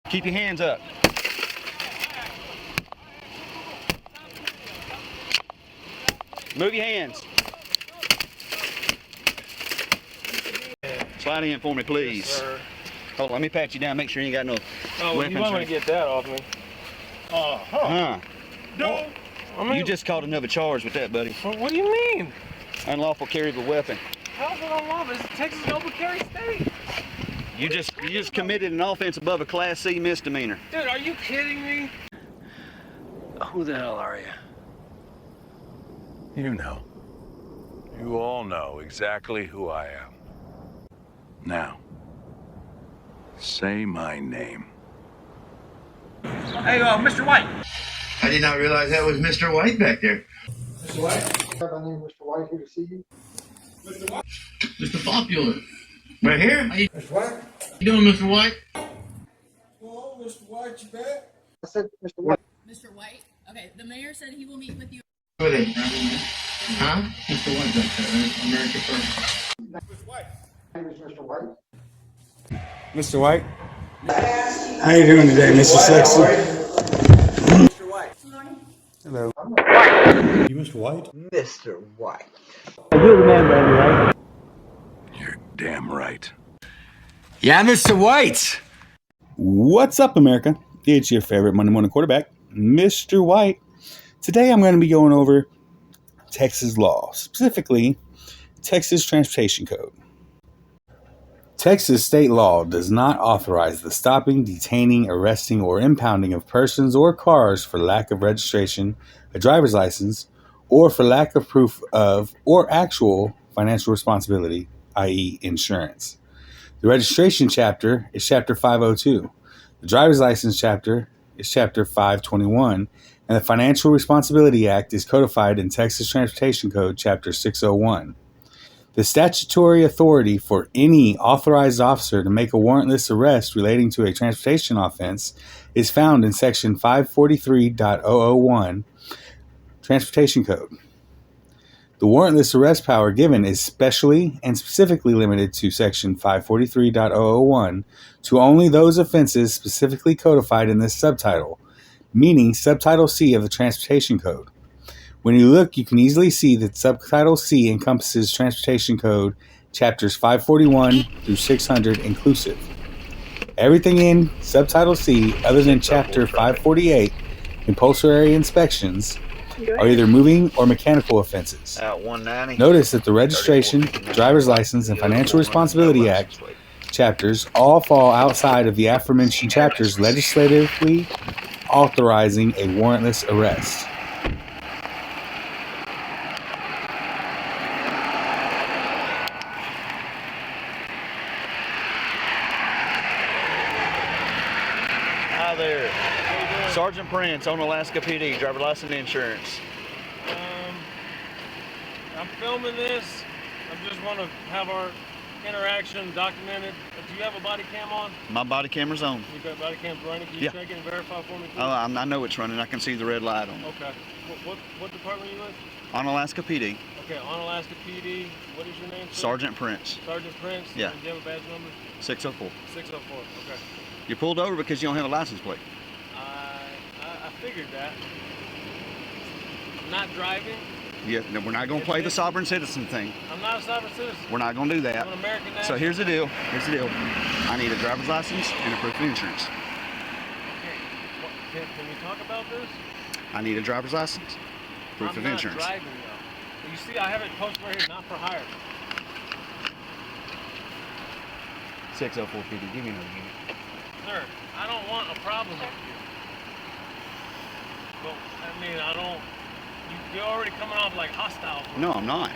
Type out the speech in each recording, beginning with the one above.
Keep your hands up. Move your hands. Slide in for me, please. Yes, sir. Hold on, let me pat you down, make sure you ain't got no weapons. You want me to get that off me? No. I mean, You just caught another charge with that, buddy. What do you mean? Unlawful carry of a weapon. How's it unlawful? It's Texas an open carry state. You just committed an offense above a Class C misdemeanor. Dude, are you kidding me? Who the hell are you? You know. You all know exactly who I am. Now, say my name. Hey, Mr. White. I did not realize that was Mr. White back there. Mr. White? My name is Mr. White, here to see you. Mr. White? Mr. Popular. Right here? Mr. White? How you doing, Mr. White? Hello, Mr. White, you back? I said, Mr. White. Mr. White? Okay, the mayor said he will meet with you. With it. Huh? Mr. White back there, right? America first. Mr. White. My name is Mr. White. Mr. White? How you doing today, Mr. Sexton? Mr. White. Hello. You Mr. White? Mr. White. You're the man, baby, right? You're damn right. Yeah, Mr. White! What's up, America? It's your favorite Monday morning quarterback, Mr. White. Today I'm going to be going over Texas law, specifically Texas Transportation Code. Texas state law does not authorize the stopping, detaining, arresting, or impounding of persons or cars for lack of registration, a driver's license, or for lack of proof of or actual financial responsibility, i.e. insurance. The registration chapter is Chapter 502. The driver's license chapter is Chapter 521, and the Financial Responsibility Act is codified in Texas Transportation Code Chapter 601. The statutory authority for any authorized officer to make a warrantless arrest relating to a transportation offense is found in Section 543.001 Transportation Code. The warrantless arrest power given is specially and specifically limited to Section 543.001 to only those offenses specifically codified in this subtitle, meaning Subtitle C of the Transportation Code. When you look, you can easily see that Subtitle C encompasses Transportation Code Chapters 541 through 600 inclusive. Everything in Subtitle C, other than Chapter 548, compulsory inspections, are either moving or mechanical offenses. Notice that the Registration, Driver's License, and Financial Responsibility Act chapters all fall outside of the aforementioned chapters legislatively authorizing a warrantless arrest. Hi there. Sergeant Prince, Onalaska PD, driver license and insurance. I'm filming this. I just want to have our interaction documented. Do you have a body cam on? My body camera's on. You got body cams running? Can you check it and verify for me, please? I know it's running. I can see the red light on. Okay. What department are you with? Onalaska PD. Okay, Onalaska PD. What is your name, sir? Sergeant Prince. Sergeant Prince? Yeah. Do you have a badge number? 604. 604, okay. You pulled over because you don't have a license plate. I figured that. Not driving? Yeah, no, we're not going to play the sovereign citizen thing. I'm not a sovereign citizen. We're not going to do that. I'm an American national. So here's the deal. I need a driver's license and a proof of insurance. Can we talk about this? I need a driver's license, proof of insurance. I'm not driving, though. You see, I have it posted right here, not for hire. 604 PD, give me another unit. Sir, I don't want a problem with you. But, I mean, I don't... You're already coming off like hostile. No, I'm not.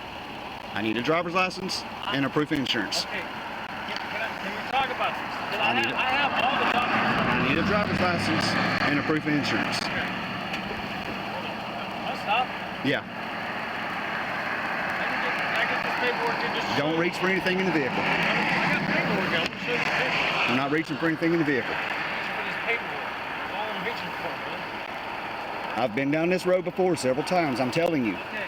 I need a driver's license and a proof of insurance. Okay. Can we talk about this? I have all the documents. I need a driver's license and a proof of insurance. Here. Hold on. I'll stop. Yeah. Can I get this paperwork here just to Don't reach for anything in the vehicle. I got paperwork. I'm going to show you the paperwork. I'm not reaching for anything in the vehicle. For this paperwork. That's all I'm reaching for, man. I've been down this road before several times, I'm telling you. Okay.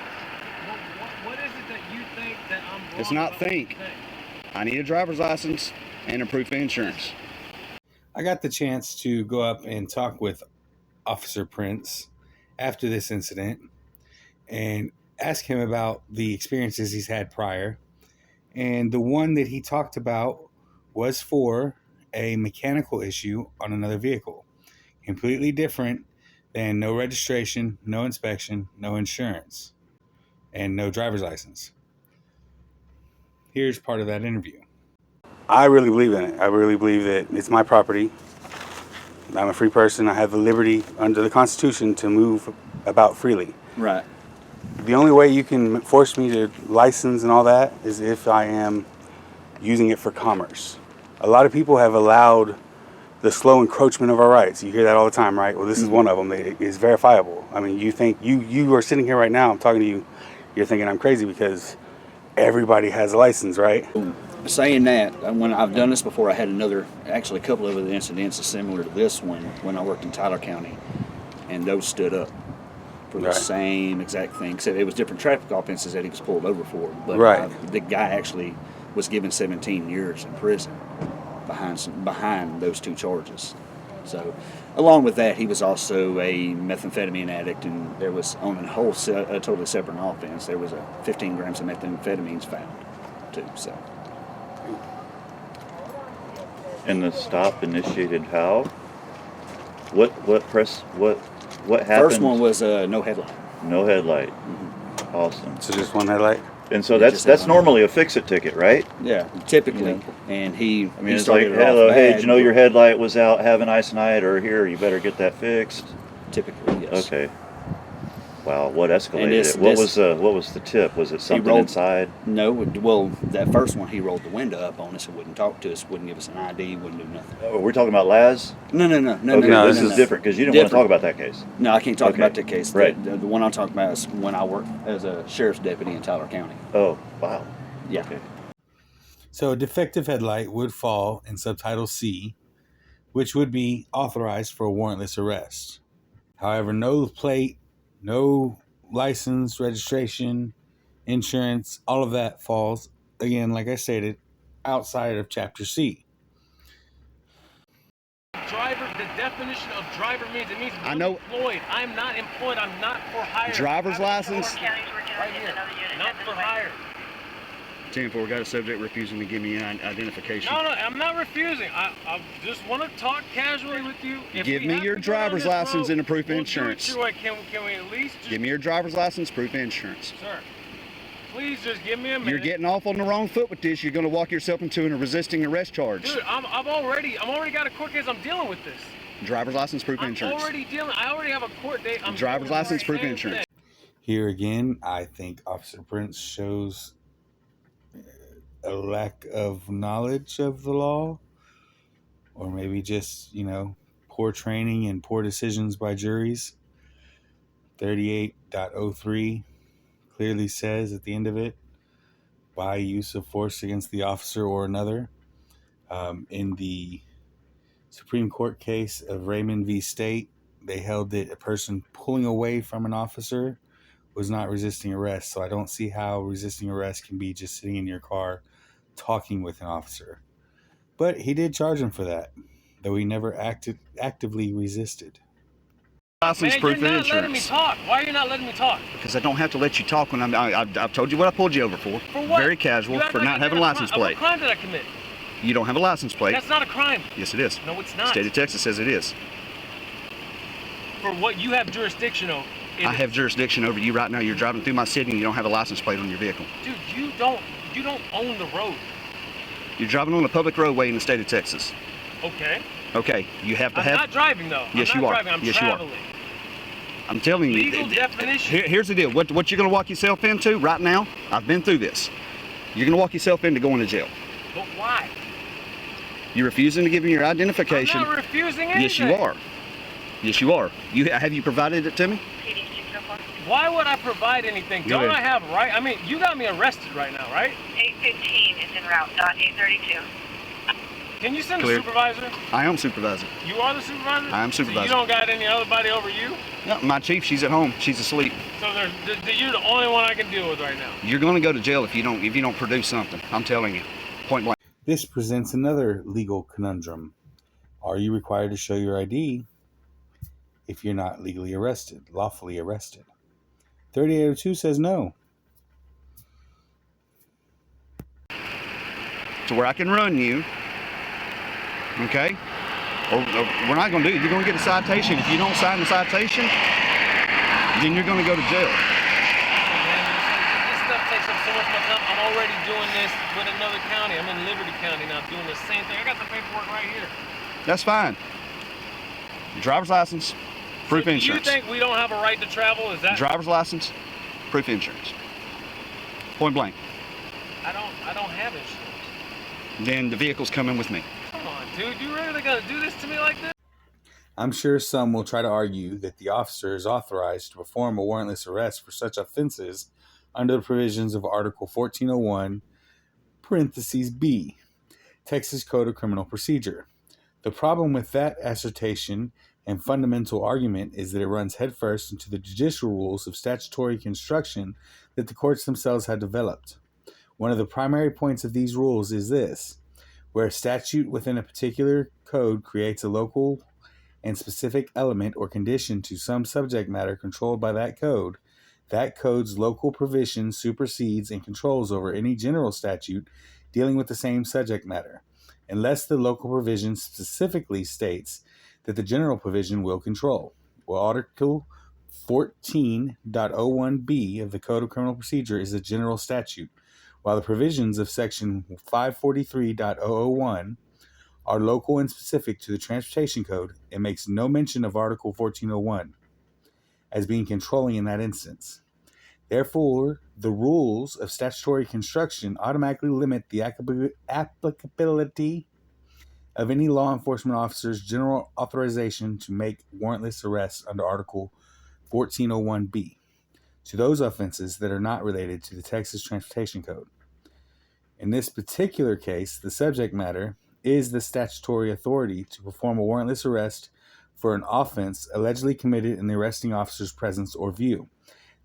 What is it that you think that I'm It's not think. I need a driver's license and a proof of insurance. I got the chance to go up and talk with Officer Prince after this incident and ask him about the experiences he's had prior. And the one that he talked about was for a mechanical issue on another vehicle. Completely different than no registration, no inspection, no insurance, and no driver's license. Here's part of that interview. I really believe in it. I really believe that it's my property. I'm a free person. I have the liberty under the Constitution to move about freely. Right. The only way you can force me to license and all that is if I am using it for commerce. A lot of people have allowed the slow encroachment of our rights. You hear that all the time, right? Well, this is one of them. It is verifiable. I mean, you think you are sitting here right now, I'm talking to you, you're thinking I'm crazy because everybody has a license, right? Saying that, when I've done this before, I had actually a couple of other incidents similar to this one when I worked in Tyler County, and those stood up for the same exact thing, except it was different traffic offenses that he was pulled over for. But the guy actually was given 17 years in prison behind those two charges. So, along with that, he was also a methamphetamine addict, and there was on a totally separate offense. There was 15 grams of methamphetamines found too. So. And the stop initiated how? What happened? First one was no headlight. No headlight. Mm-hmm. Awesome. So just one headlight? And so that's normally a fix-it ticket, right? Yeah, typically. Yeah. And he it's like, hello, hey, did you know your headlight was out having ice night, or here, you better get that fixed? Typically, yes. Okay. Wow, what escalated it? What was the tip? Was it something inside? No, well, that first one, he rolled the window up on us and wouldn't talk to us, wouldn't give us an ID, wouldn't do nothing. Oh, we're talking about Laz? No. Okay, this is different, because you didn't want to talk about that case. No, I can't talk about that case. Right. The one I'm talking about is when I worked as a sheriff's deputy in Tyler County. Oh, wow. Yeah. Okay. So a defective headlight would fall in subtitle C, which would be authorized for a warrantless arrest. However, no plate, no license, registration, insurance, all of that falls, again, like I stated, outside of Chapter C. Driver, the definition of driver means I know. employed. I'm not employed. I'm not for hire. Driver's license. Right here. Not for hire. 10-4, we got a subject refusing to give me an identification. No, I'm not refusing. I just want to talk casually with you. Give me your driver's license and a proof of insurance. Can we at least give me your driver's license, proof of insurance. Sir, please just give me a minute. You're getting off on the wrong foot with this. You're going to walk yourself into a resisting arrest charge. Dude, I'm already got a court case. I'm dealing with this. Driver's license, proof of insurance. I already have a court date. Driver's license, proof of insurance. Here again, I think Officer Prince shows a lack of knowledge of the law, or maybe just, poor training and poor decisions by juries. 38.03 clearly says at the end of it, by use of force against the officer or another. In the Supreme Court case of Raymond v. State, they held that a person pulling away from an officer was not resisting arrest. So I don't see how resisting arrest can be just sitting in your car talking with an officer. But he did charge him for that, though he never actively resisted. License, proof, you're and not insurance. letting me talk. Why are you not letting me talk? Because I don't have to let you talk when I've told you what I pulled you over for. For what? Very casual, for not having a license plate. What crime did I commit? You don't have a license plate. That's not a crime. Yes, it is. No, it's not. State of Texas says it is. For what you have jurisdiction over. I have jurisdiction over you right now. You're driving through my city and you don't have a license plate on your vehicle. Dude, you don't own the road. You're driving on a public roadway in the state of Texas. Okay. Okay, you have to I'm not driving though. Yes, I'm you not are. Driving. I'm yes, traveling. you are. I'm telling you. Legal definition. Here's the deal. What you're going to walk yourself into right now, I've been through this. You're going to walk yourself into going to jail. But why? You're refusing to give me your identification. I'm not refusing anything. Yes, you are. Yes, you are. Have you provided it to me? Why would I provide anything? Don't I have right? I mean, you got me arrested right now, right? 815 is en route, not 832. Can you send Clear. a supervisor? I am supervisor. You are the supervisor? I am supervisor. So you don't got any other body over you? No, my chief, she's at home. She's asleep. So you're the only one I can deal with right now. You're going to go to jail if you don't produce something. I'm telling you, point blank. This presents another legal conundrum. Are you required to show your ID if you're not lawfully arrested? 3802 says no. To where I can run you, okay? Or we're not going to do it. You're going to get a citation. If you don't sign the citation, then you're going to go to jail. This stuff takes up so much of my time. I'm already doing this with another county. I'm in Liberty County now doing the same thing. I got the paperwork right here. That's fine. Driver's license, proof insurance. Do you think we don't have a right to travel? Is that Driver's license, proof insurance. Point blank. I don't have insurance. Then the vehicle's coming with me. Come on, dude. You really gonna do this to me like this? I'm sure some will try to argue that the officer is authorized to perform a warrantless arrest for such offenses under the provisions of Article 1401, parentheses B, Texas Code of Criminal Procedure. The problem with that assertion and fundamental argument is that it runs headfirst into the judicial rules of statutory construction that the courts themselves have developed. One of the primary points of these rules is this: where a statute within a particular code creates a local and specific element or condition to some subject matter controlled by that code's local provision supersedes and controls over any general statute dealing with the same subject matter, unless the local provision specifically states that the general provision will control. Well, Article 14.01b of the Code of Criminal Procedure is a general statute, while the provisions of Section 543.001 are local and specific to the Transportation Code. It makes no mention of Article 1401 as being controlling in that instance. Therefore, the rules of statutory construction automatically limit the applicability of any law enforcement officer's general authorization to make warrantless arrests under Article 1401b to those offenses that are not related to the Texas Transportation Code. In this particular case, the subject matter is the statutory authority to perform a warrantless arrest for an offense allegedly committed in the arresting officer's presence or view.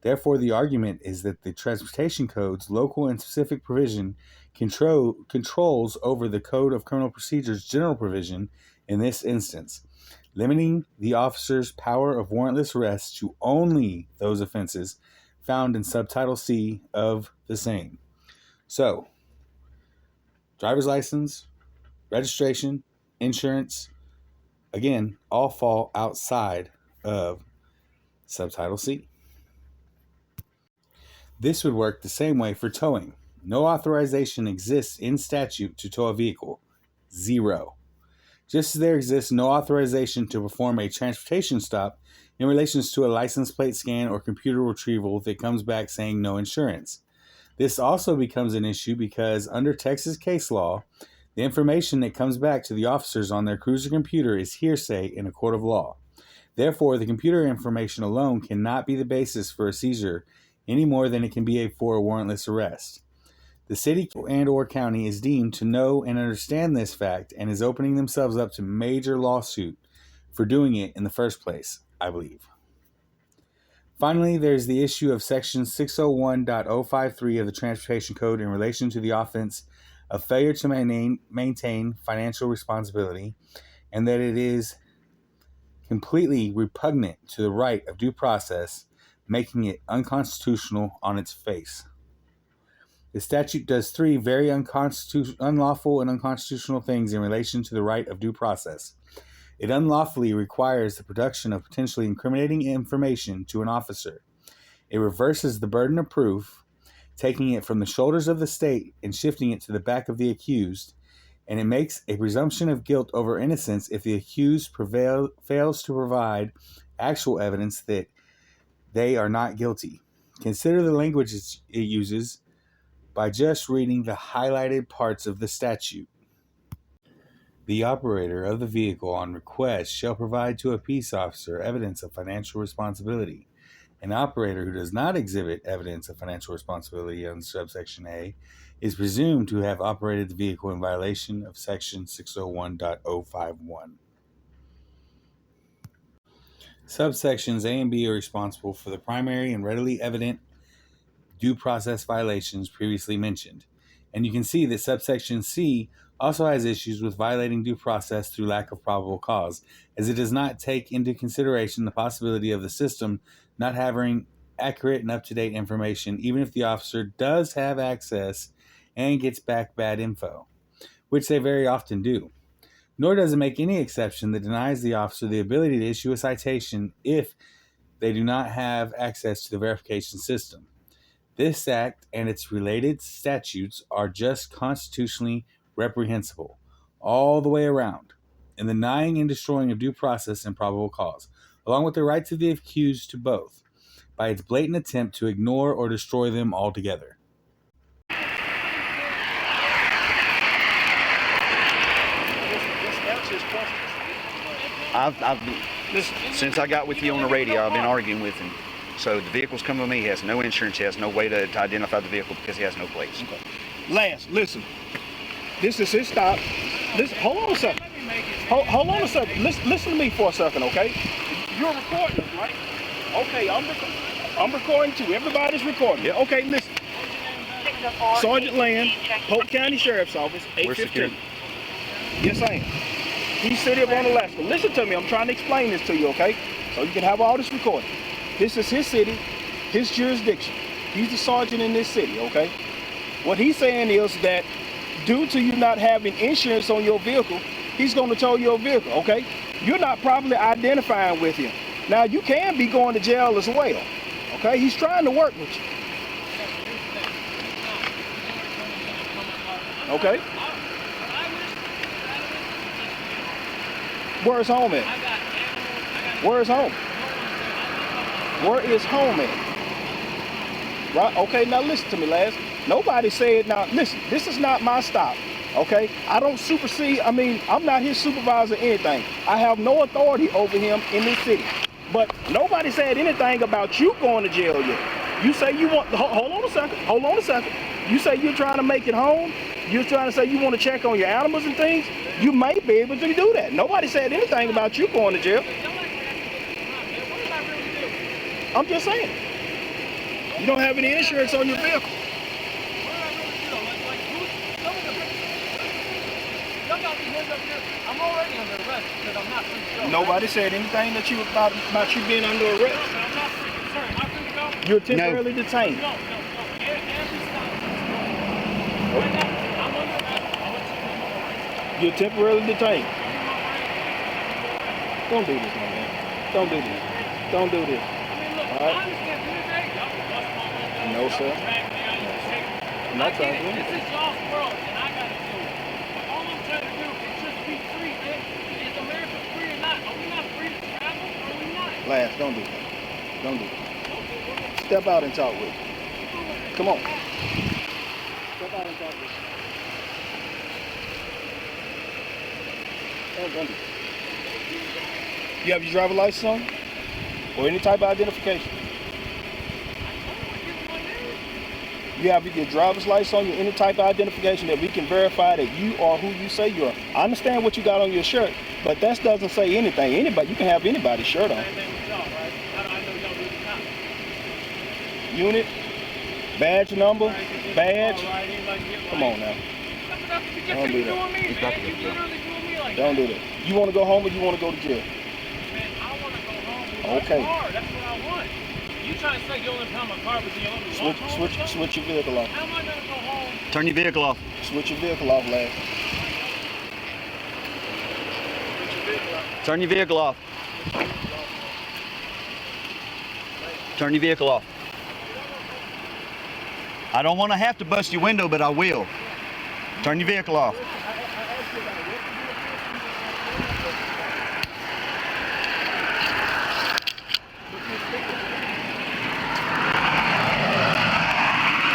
Therefore, the argument is that the Transportation Code's local and specific provision controls over the Code of Criminal Procedure's general provision in this instance, limiting the officer's power of warrantless arrest to only those offenses found in Subtitle C of the same. So, driver's license, registration, insurance, again, all fall outside of Subtitle C. This would work the same way for towing. No authorization exists in statute to tow a vehicle. Zero. Just as there exists no authorization to perform a transportation stop in relation to a license plate scan or computer retrieval that comes back saying no insurance. This also becomes an issue because under Texas case law, the information that comes back to the officers on their cruiser computer is hearsay in a court of law. Therefore, the computer information alone cannot be the basis for a seizure any more than it can be for a warrantless arrest. The city and or county is deemed to know and understand this fact and is opening themselves up to major lawsuit for doing it in the first place, I believe. Finally, there's the issue of Section 601.053 of the Transportation Code in relation to the offense of failure to maintain financial responsibility, and that it is completely repugnant to the right of due process, making it unconstitutional on its face. The statute does three very unlawful and unconstitutional things in relation to the right of due process. It unlawfully requires the production of potentially incriminating information to an officer. It reverses the burden of proof, taking it from the shoulders of the state and shifting it to the back of the accused, and it makes a presumption of guilt over innocence if the accused fails to provide actual evidence that they are not guilty. Consider the language it uses by just reading the highlighted parts of the statute. The operator of the vehicle on request shall provide to a peace officer evidence of financial responsibility. An operator who does not exhibit evidence of financial responsibility under subsection A is presumed to have operated the vehicle in violation of section 601.051. Subsections A and B are responsible for the primary and readily evident due process violations previously mentioned. And you can see that subsection C also has issues with violating due process through lack of probable cause, as it does not take into consideration the possibility of the system not having accurate and up-to-date information, even if the officer does have access and gets back bad info, which they very often do. Nor does it make any exception that denies the officer the ability to issue a citation if they do not have access to the verification system. This act and its related statutes are just constitutionally reprehensible all the way around, in the denying and destroying of due process and probable cause, along with the rights of the accused to both, by its blatant attempt to ignore or destroy them altogether. Since I got with you on the radio, I've been arguing with him. So the vehicle's coming with me. He has no insurance. He has no way to identify the vehicle because he has no plates. Okay. Lance, listen. This is his stop. Listen, hold on a second. Hold on a second. Listen to me for a second, okay? You're recording us, right? Okay, I'm recording too. Everybody's recording. Yep. Okay, listen. Sergeant Land, Polk County Sheriff's Office, 815. Yes, I am. He's City of Onalaska. Listen to me. I'm trying to explain this to you, okay? So you can have all this recorded. This is his city, his jurisdiction. He's the sergeant in this city, okay? What he's saying is that due to you not having insurance on your vehicle, he's going to tow your vehicle, okay? You're not properly identifying with him. Now, you can be going to jail as well, okay? He's trying to work with you. Okay? Where's home at? Where's home? Where is home at? Right? Okay, now listen to me, lads. Nobody said, now listen, this is not my stop, okay? I don't supersede, I'm not his supervisor or anything. I have no authority over him in this city. But nobody said anything about you going to jail yet. You say you want, hold on a second. You say you're trying to make it home. You're trying to say you want to check on your animals and things. You may be able to do that. Nobody said anything about you going to jail. I'm just saying. You don't have any insurance on your vehicle. I'm already under arrest because I'm not free to go. Nobody said anything that you about you being under arrest. I'm not free to turn. Am I free to go? You're temporarily detained. No. Every stop is going. Right now, I'm under arrest. You're temporarily detained. Don't do this, my man. Don't do this. Don't do this. All right? No, sir. I'm not trying to do This it. is y'all's world, and I gotta do it. All I'm trying to do is just be free, man. Is America free or not? Are we not free to travel, or are we not? Last, don't do that. Don't do that. Step out and talk with me. Come on. Step out and talk with me. Don't do that. You have your driver's license on? Or any type of identification? You have your driver's license on you, any type of identification that we can verify that you are who you say you are. I understand what you got on your shirt, but that doesn't say anything. Anybody, you can have anybody's shirt on. Unit, badge number, badge. Come on now. Don't do that. Don't do that. You want to go home or you want to go to jail? I want to go home. Okay. That's what I want. You trying to say you only found my car, but you only Switch your vehicle off. How am I gonna go home? Turn your vehicle off. Switch your vehicle off, lad. Turn your vehicle off. Turn your vehicle off. I don't want to have to bust your window, but I will. Turn your vehicle off.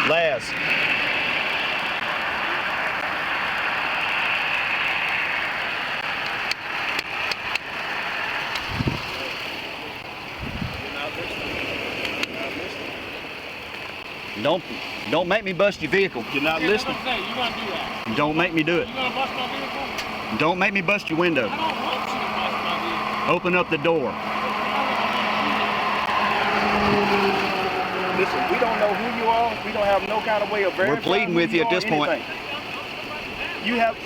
Laz. Don't make me bust your vehicle. You're not listening. You gonna do that? Don't make me do it. You gonna bust my vehicle? Don't make me bust your window. I don't want you to bust my vehicle. Open up the door. Listen, we don't know who you are. We don't have no kind of way of verifying. We're pleading with you at this point. You have,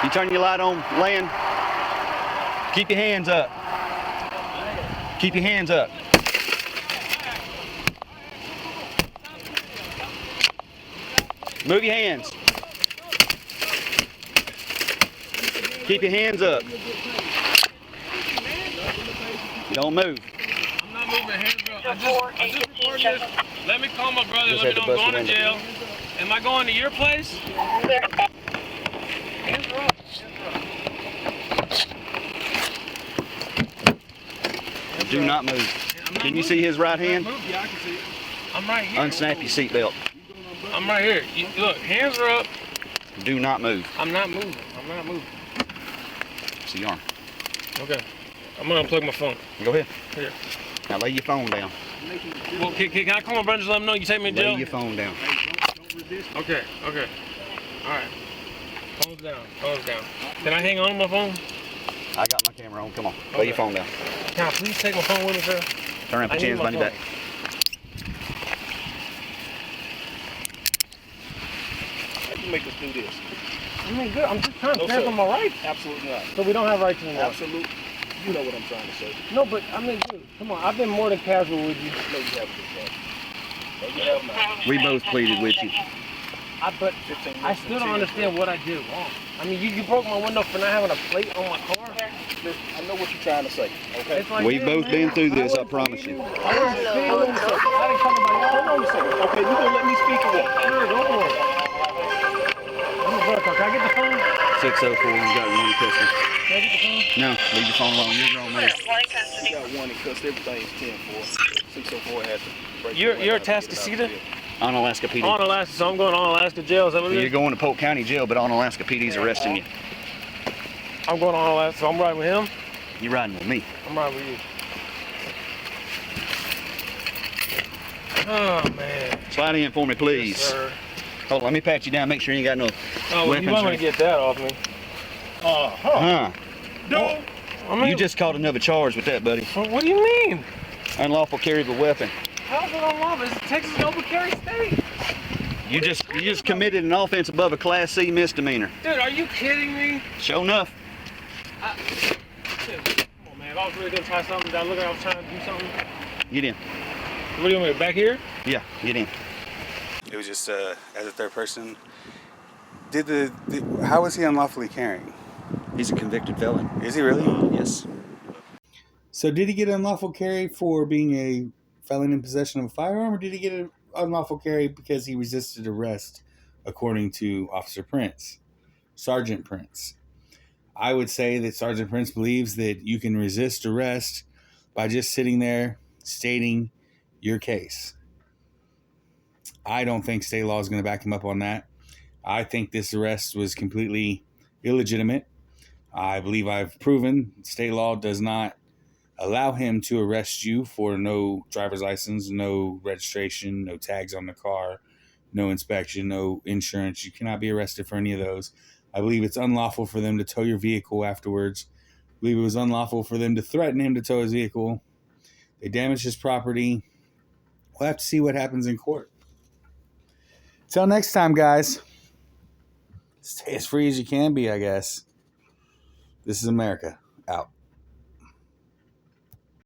You turn your light on, land. Keep your hands up. Keep your hands up. Move your hands. Keep your hands up. Don't move. I'm not moving, hands up. I just reported this. Let me call my brother. Just Let had me know to I'm bust going the to window. jail. Am I going to your place? Hands are up. Do not move. Can you see his right hand? Yeah, I can see it. I'm right here. Unsnap your seatbelt. I'm right here. Look, hands are up. Do not move. I'm not moving. I'm not moving. See your arm. Okay. I'm going to unplug my phone. Go ahead. Here. Now lay your phone down. Well, can I call my brother and let him know you take me to jail? Lay your phone down. Okay. All right. Phone's down. Phone's down. Can I hang on to my phone? I got my camera on. Come on. Lay your phone down. Can I please take my phone with me, sir? Turn around, put your hands behind your back. How you make us do this? I mean, good. I'm just trying to No, stand sir. on my rights. Absolutely not. So we don't have rights anymore. Absolutely. You know what I'm trying to say. No, but I mean, dude, come on. I've been more than casual with you. No, you haven't. No, you have not. We both pleaded with you. But I still don't understand what I did wrong. I mean, you broke my window for not having a plate on my car. Listen, I know what you're trying to say. Okay. It's like, We've yeah, both man, been through this, I wasn't promise speeding. you. I wasn't speeding. I didn't come to my yard. Hold on a second. Okay, you gonna let me speak or what? Sure, go for it. I'm a brother. Can I get the phone? 604, you got one in custody. Can I get the phone? No, leave your phone alone. You're a grown man. You got one in custody. Everything's 10-4. 604 has to break. You're a Tascasita? Onalaska PD. On Alaska, so I'm going to Onalaska jail. Is that what it You're is? going to Polk County Jail, but Onalaska PD's arresting you. I'm going to Onalaska, so I'm riding with him. You're riding with me. I'm riding with you. Oh, man. Slide in for me, please. Yes, sir. Hold on, let me pat you down. Make sure you ain't got no Oh, well, you might want to get that off me. Huh? No. I mean, You just caught another charge with that, buddy. What do you mean? Unlawful carry of a weapon. How's it unlawful? It's Texas an open carry state. You just committed an offense above a Class C misdemeanor. Dude, are you kidding me? Sure enough. Dude, come on, man. If I was really going to try something, I look like I was trying to do something. Get in. What do you want me, back here? Yeah, get in. It was just as a third person. How was he unlawfully carrying? He's a convicted felon. Is he really? Yes. So did he get unlawful carry for being a felon in possession of a firearm, or did he get an unlawful carry because he resisted arrest, according to Officer Prince, Sergeant Prince? I would say that Sergeant Prince believes that you can resist arrest by just sitting there stating your case. I don't think state law is going to back him up on that. I think this arrest was completely illegitimate. I believe I've proven state law does not allow him to arrest you for no driver's license, no registration, no tags on the car, no inspection, no insurance. You cannot be arrested for any of those. I believe it's unlawful for them to tow your vehicle afterwards. I believe it was unlawful for them to threaten him to tow his vehicle. They damaged his property. We'll have to see what happens in court. Till next time, guys. Stay as free as you can be, I guess. This is America. Out.